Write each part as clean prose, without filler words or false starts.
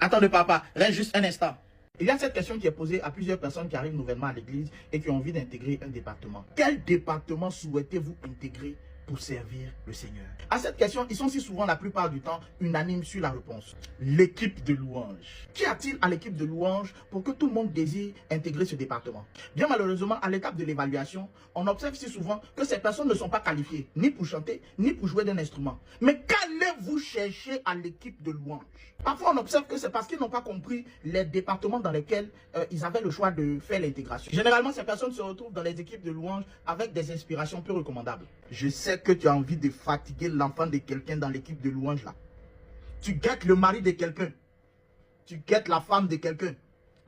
Attendez papa, reste juste un instant. Il y a cette question qui est posée à plusieurs personnes qui arrivent nouvellement à l'église et qui ont envie d'intégrer un département. Quel département souhaitez-vous intégrer pour servir le Seigneur? À cette question, ils sont si souvent la plupart du temps unanimes sur la réponse. L'équipe de louange. Qu'y a-t-il à l'équipe de louange pour que tout le monde désire intégrer ce département? Bien malheureusement, à l'étape de l'évaluation, on observe si souvent que ces personnes ne sont pas qualifiées, ni pour chanter, ni pour jouer d'un instrument. Mais qu'allez-vous chercher à l'équipe de louange? Parfois, on observe que c'est parce qu'ils n'ont pas compris les départements dans lesquels ils avaient le choix de faire l'intégration. Généralement, ces personnes se retrouvent dans les équipes de louange avec des inspirations peu recommandables. Je sais que tu as envie de fatiguer l'enfant de quelqu'un dans l'équipe de louange là. Tu guettes le mari de quelqu'un. Tu guettes la femme de quelqu'un.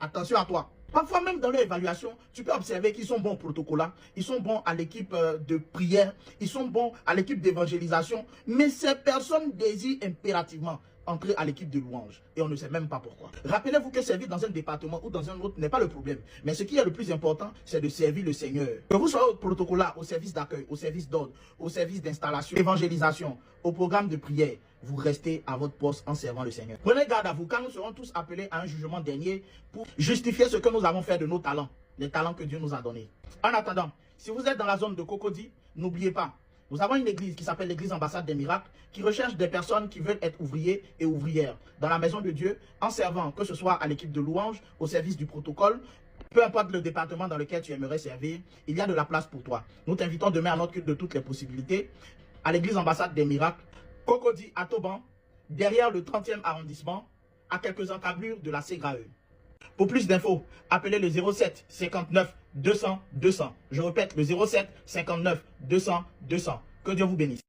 Attention à toi. Parfois même dans leur évaluation, tu peux observer qu'ils sont bons au protocolat, ils sont bons à l'équipe de prière, ils sont bons à l'équipe d'évangélisation, mais ces personnes désirent impérativement entrer à l'équipe de louange et on ne sait même pas pourquoi. Rappelez-vous que servir dans un département ou dans un autre n'est pas le problème, mais ce qui est le plus important, c'est de servir le Seigneur. Que vous soyez au protocolat, au service d'accueil, au service d'ordre, au service d'installation, évangélisation, au programme de prière, vous restez à votre poste en servant le Seigneur. Prenez garde à vous, car nous serons tous appelés à un jugement dernier pour justifier ce que nous avons fait de nos talents, les talents que Dieu nous a donnés. En attendant, si vous êtes dans la zone de Cocody, n'oubliez pas, nous avons une église qui s'appelle l'église Ambassade des Miracles, qui recherche des personnes qui veulent être ouvriers et ouvrières dans la maison de Dieu, en servant, que ce soit à l'équipe de louange, au service du protocole, peu importe le département dans lequel tu aimerais servir, il y a de la place pour toi. Nous t'invitons demain à notre culte de toutes les possibilités, à l'église Ambassade des Miracles, Cocody à Toban, derrière le 30e arrondissement, à quelques encablures de la Ségrae. Pour plus d'infos, appelez le 07 59 200 200. Je répète, le 07 59 200 200. Que Dieu vous bénisse.